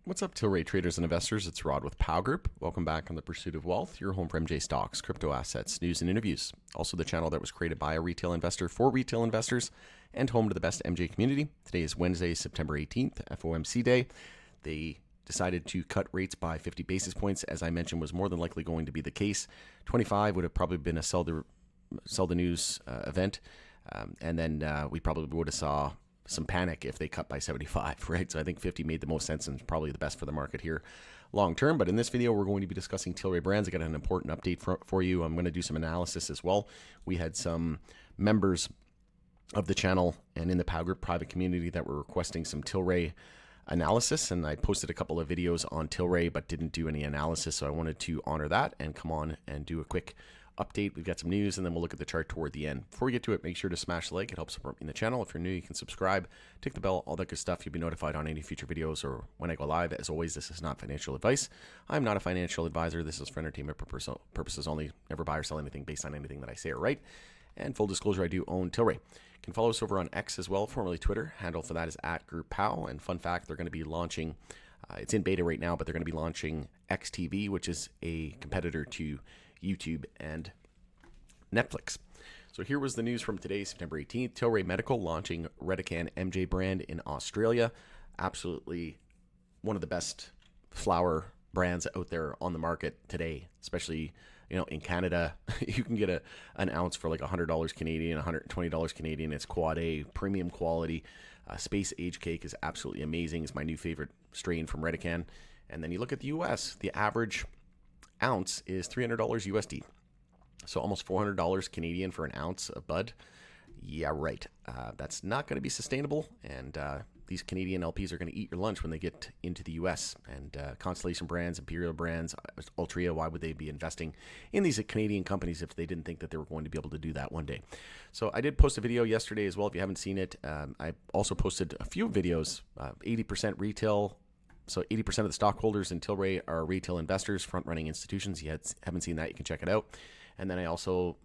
What's up, Tilray traders and investors? It's Rod with Pow Group. Welcome back on The Pursuit of Wealth, your home for MJ stocks, crypto assets, news, and interviews. Also, the channel that was created by a retail investor for retail investors and home to the best MJ community. Today is Wednesday, September 18th, FOMC day. They decided to cut rates by 50 basis points, as I mentioned, was more than likely going to be the case. 25 would have probably been a sell the news event, and then we probably would have saw some panic if they cut by 75, right? So I think 50 made the most sense and probably the best for the market here long term. But in this video, we're going to be discussing Tilray brands. I got an important update for you. I'm going to do some analysis as well. We had some members of the channel and in the Pow Group private community that were requesting some Tilray analysis, and I posted a couple of videos on Tilray but didn't do any analysis, so I wanted to honor that and come on and do a quick update. We've got some news, and then we'll look at the chart toward the end. Before we get to it, make sure to smash the like. It helps support me in the channel. If you're new, you can subscribe, tick the bell, all that good stuff. You'll be notified on any future videos or when I go live. As always, this is not financial advice. I'm not a financial advisor. This is for entertainment purposes only. Never buy or sell anything based on anything that I say or write. And full disclosure, I do own Tilray. You can follow us over on X as well, formerly Twitter. Handle for that is @GroupPow. And fun fact, they're going to be launching, it's in beta right now, but they're going to be launching XTV, which is a competitor to YouTube and Netflix. So here was the news from today, September 18th. Tilray Medical launching Redecan MJ brand in Australia. Absolutely one of the best flower brands out there on the market today, especially in Canada. You can get an ounce for like $100 Canadian, $120 Canadian. It's quad A, premium quality. Space Age Cake is absolutely amazing. It's my new favorite strain from Redecan. And then you look at the US, the average ounce is $300 USD. So almost $400 Canadian for an ounce of bud. Yeah, right. That's not going to be sustainable. And these Canadian LPs are going to eat your lunch when they get into the U.S. And Constellation Brands, Imperial Brands, Altria, why would they be investing in these Canadian companies if they didn't think that they were going to be able to do that one day? So I did post a video yesterday as well. If you haven't seen it, I also posted a few videos, 80% retail. So 80% of the stockholders in Tilray are retail investors, front-running institutions. You haven't seen that, you can check it out. And then I also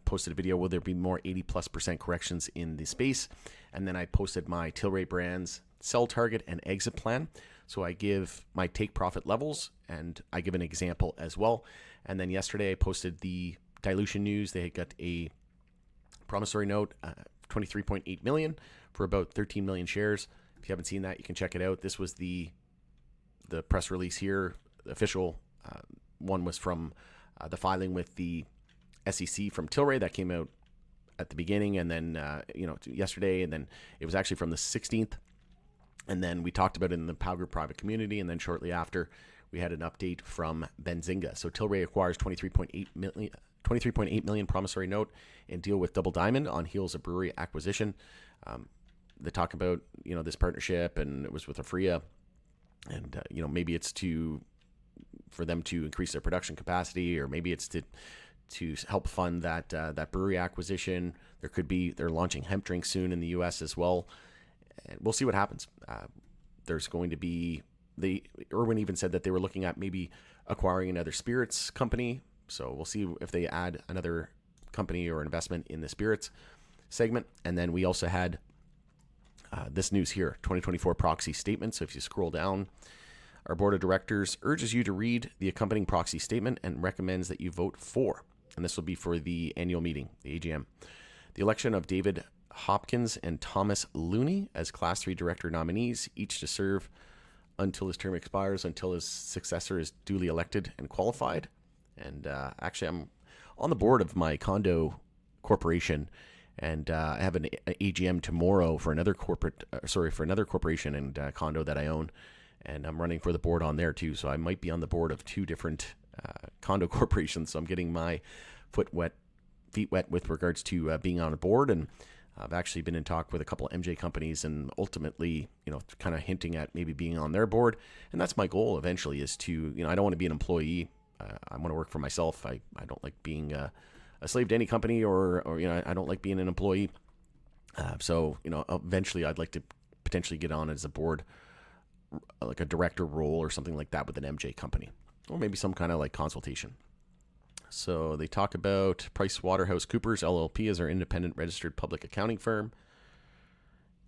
posted a video, will there be more 80+% corrections in the space? And then I posted my Tilray brands sell target and exit plan. So I give my take profit levels and I give an example as well. And then yesterday I posted the dilution news. They got a promissory note, 23.8 million for about 13 million shares. If you haven't seen that, you can check it out. This was the press release here. The official one was from the filing with the SEC from Tilray that came out at the beginning, and then yesterday, and then it was actually from the 16th, and then we talked about it in the Pow Group private community, and then shortly after we had an update from Benzinga. So Tilray acquires 23.8 million promissory note and deal with Double Diamond on heels of brewery acquisition. They talk about this partnership, and it was with Afria, and maybe it's for them to increase their production capacity, or maybe it's to help fund that brewery acquisition. They're launching hemp drinks soon in the U.S. as well, and we'll see what happens. There's going to be Irwin even said that they were looking at maybe acquiring another spirits company. So we'll see if they add another company or investment in the spirits segment. And then we also had this news here, 2024 proxy statement. So if you scroll down, our board of directors urges you to read the accompanying proxy statement and recommends that you vote for. And this will be for the annual meeting, the AGM. The election of David Hopkins and Thomas Looney as Class 3 director nominees, each to serve until his term expires, until his successor is duly elected and qualified. And actually, I'm on the board of my condo corporation, and I have an AGM tomorrow for another corporation and condo that I own. And I'm running for the board on there too. So I might be on the board of two different condo corporations. So I'm getting my feet wet with regards to being on a board. And I've actually been in talk with a couple of MJ companies and ultimately, kind of hinting at maybe being on their board. And that's my goal eventually, is to, I don't want to be an employee. I want to work for myself. I don't like being a slave to any company or I don't like being an employee. So eventually I'd like to potentially get on as a board, like a director role or something like that with an MJ company, or maybe some kind of like consultation. So they talk about PricewaterhouseCoopers LLP as our independent registered public accounting firm.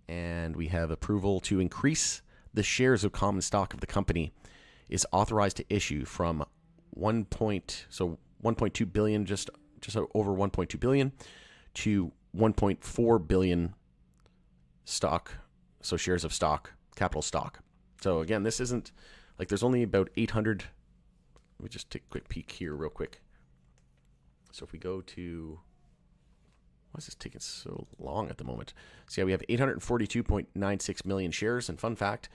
And we have approval to increase the shares of common stock of the company is authorized to issue from 1.2 billion, just over 1.2 billion to 1.4 billion stock, so shares of stock, capital stock. So again, this isn't like there's only about 800. Let me just take a quick peek here real quick. So if we go to, why is this taking so long at the moment? So yeah, we have 842.96 million shares. And fun fact,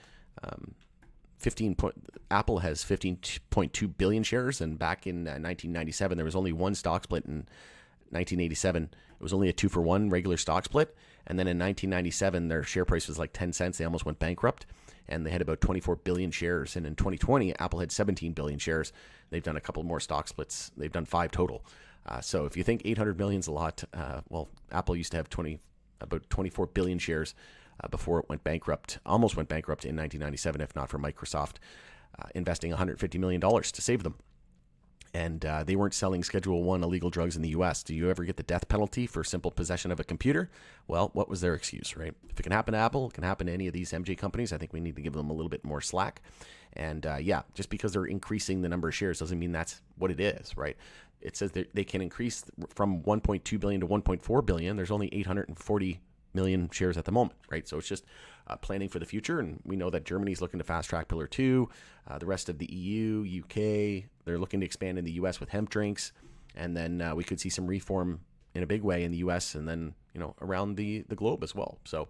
Apple has 15.2 billion shares. And back in 1997, there was only one stock split. In 1987, it was only a 2-for-1 regular stock split. And then in 1997, their share price was like 10 cents. They almost went bankrupt. And they had about 24 billion shares. And in 2020, Apple had 17 billion shares. They've done a couple more stock splits. They've done 5 total. So if you think 800 million is a lot, well, Apple used to have about 24 billion shares before it went bankrupt, almost went bankrupt in 1997, if not for Microsoft investing $150 million to save them. And they weren't selling Schedule 1 illegal drugs in the U.S. Do you ever get the death penalty for simple possession of a computer? Well, what was their excuse, right? If it can happen to Apple, it can happen to any of these MJ companies. I think we need to give them a little bit more slack. And yeah, just because they're increasing the number of shares doesn't mean that's what it is, right? It says that they can increase from 1.2 billion to 1.4 billion. There's only 840 million shares at the moment, right? So it's just planning for the future. And we know that Germany's looking to fast track Pillar 2. The rest of the EU, UK, they're looking to expand in the US with hemp drinks. And then we could see some reform in a big way in the US and then, around the globe as well. So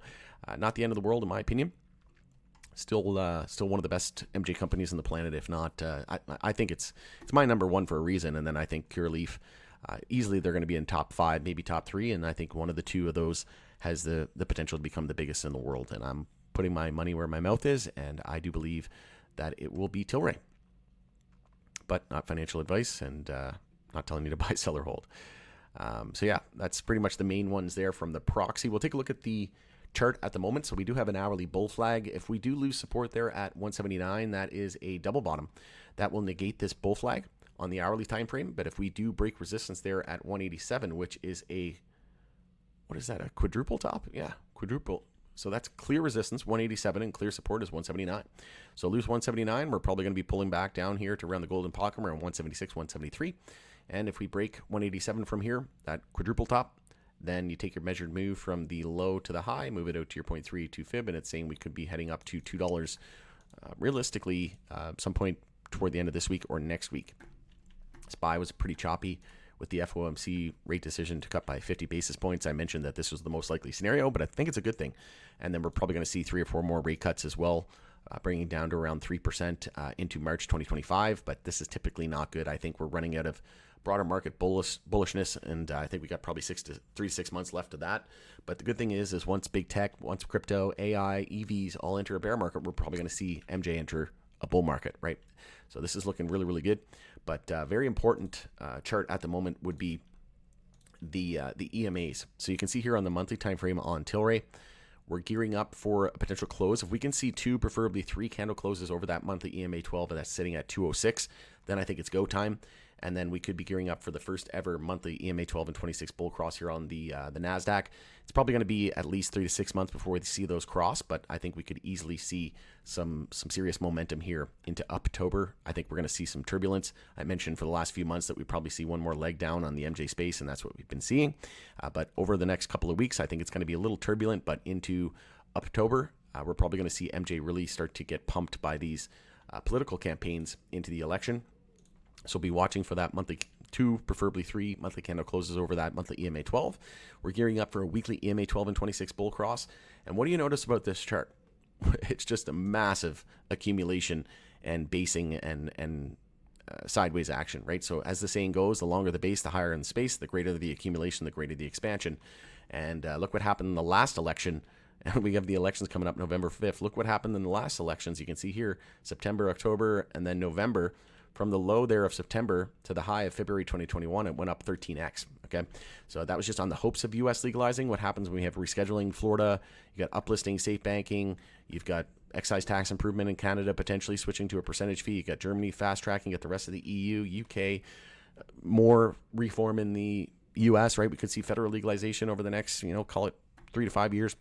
not the end of the world, in my opinion. Still one of the best MJ companies on the planet, if not. I think it's my number one for a reason. And then I think Curaleaf, easily they're going to be in top 5, maybe top 3. And I think one of the two of those has the potential to become the biggest in the world. And I'm putting my money where my mouth is. And I do believe that it will be Tilray. But not financial advice and not telling you to buy, sell, or hold. So yeah, that's pretty much the main ones there from the proxy. We'll take a look at the chart at the moment. So we do have an hourly bull flag. If we do lose support there at 179, that is a double bottom. That will negate this bull flag on the hourly time frame. But if we do break resistance there at 187, which is a quadruple top? Yeah, quadruple. So that's clear resistance, 187, and clear support is 179. So lose 179, we're probably going to be pulling back down here to around the golden pocket around 176, 173. And if we break 187 from here, that quadruple top, then you take your measured move from the low to the high, move it out to your 0.32 fib, and it's saying we could be heading up to $2 realistically some point toward the end of this week or next week. SPY was pretty choppy with the FOMC rate decision to cut by 50 basis points. I mentioned that this was the most likely scenario, but I think it's a good thing. And then we're probably going to see 3 or 4 more rate cuts as well, bringing it down to around 3% into March 2025. But this is typically not good. I think we're running out of broader market bullishness, and I think we got probably 3 to 6 months left of that. But the good thing is once big tech, once crypto, AI, EVs all enter a bear market, we're probably going to see MJ enter a bull market, right? So this is looking really, really good. But very important chart at the moment would be the EMAs. So you can see here on the monthly time frame on Tilray, we're gearing up for a potential close. If we can see 2, preferably 3 candle closes over that monthly EMA 12, and that's sitting at 206, then I think it's go time. And then we could be gearing up for the first ever monthly EMA 12 and 26 bull cross here on the NASDAQ. It's probably going to be at least 3 to 6 months before we see those cross, but I think we could easily see some serious momentum here into October. I think we're going to see some turbulence. I mentioned for the last few months that we probably see one more leg down on the MJ space, and that's what we've been seeing. But over the next couple of weeks, I think it's going to be a little turbulent, but into October, we're probably going to see MJ really start to get pumped by these political campaigns into the election. So be watching for that monthly 2, preferably 3 monthly candle closes over that monthly EMA 12. We're gearing up for a weekly EMA 12 and 26 bull cross. And what do you notice about this chart? It's just a massive accumulation and basing and sideways action, right? So as the saying goes, the longer the base, the higher in the space, the greater the accumulation, the greater the expansion. And look what happened in the last election. And we have the elections coming up November 5th. Look what happened in the last elections. You can see here, September, October, and then November. From the low there of September to the high of February 2021, it went up 13x. Okay, so that was just on the hopes of U.S. legalizing. What happens when we have rescheduling Florida? You got uplisting, safe banking. You've got excise tax improvement in Canada potentially switching to a percentage fee. You got Germany fast tracking. You got the rest of the EU, UK, more reform in the U.S. Right? We could see federal legalization over the next, call it 3 to 5 years.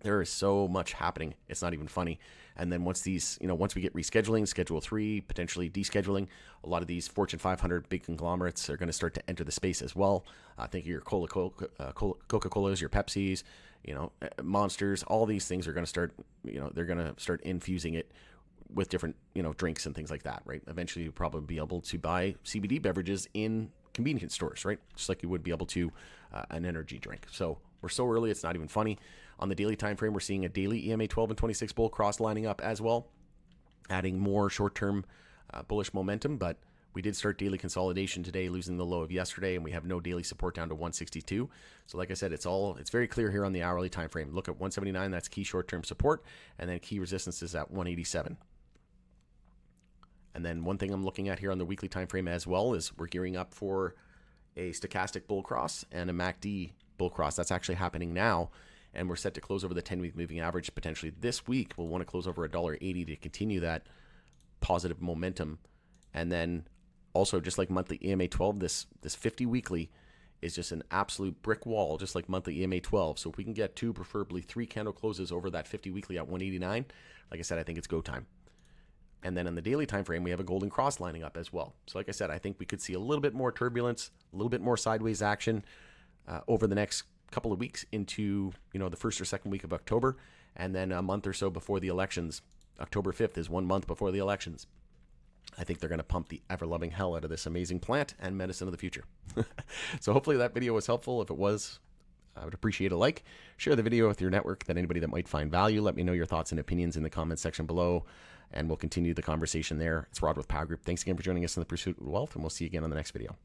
There is so much happening. It's not even funny. And then once these, once we get rescheduling, Schedule 3, potentially descheduling, a lot of these Fortune 500 big conglomerates are going to start to enter the space as well. Think of your Coca-Colas, your Pepsis, Monsters. All these things are going to start, they're going to start infusing it with different, drinks and things like that, right? Eventually, you'll probably be able to buy CBD beverages in convenience stores, right? Just like you would be able to an energy drink. So we're so early, it's not even funny. On the daily time frame, we're seeing a daily EMA 12 and 26 bull cross lining up as well, adding more short-term bullish momentum. But we did start daily consolidation today, losing the low of yesterday, and we have no daily support down to 162. So like I said, it's very clear here on the hourly time frame. Look at 179, that's key short-term support, and then key resistance is at 187. And then one thing I'm looking at here on the weekly time frame as well is we're gearing up for a stochastic bull cross and a MACD bull cross. That's actually happening now, and we're set to close over the 10-week moving average potentially this week. We'll want to close over $1.80 to continue that positive momentum. And then also, just like monthly EMA 12, this 50 weekly is just an absolute brick wall, just like monthly EMA 12. So if we can get 2, preferably 3 candle closes over that 50 weekly at 189, like I said, I think it's go time. And then on the daily time frame, we have a golden cross lining up as well. So like I said, I think we could see a little bit more turbulence, a little bit more sideways action over the next couple of weeks into the first or second week of October, and then a month or so before the elections. October 5th is 1 month before the elections. I think they're going to pump the ever-loving hell out of this amazing plant and medicine of the future. So hopefully that video was helpful. If it was, I would appreciate a like. Share the video with your network, that anybody that might find value. Let me know your thoughts and opinions in the comments section below, and we'll continue the conversation there. It's Rod with Power Group. Thanks again for joining us in the Pursuit of Wealth, and we'll see you again on the next video.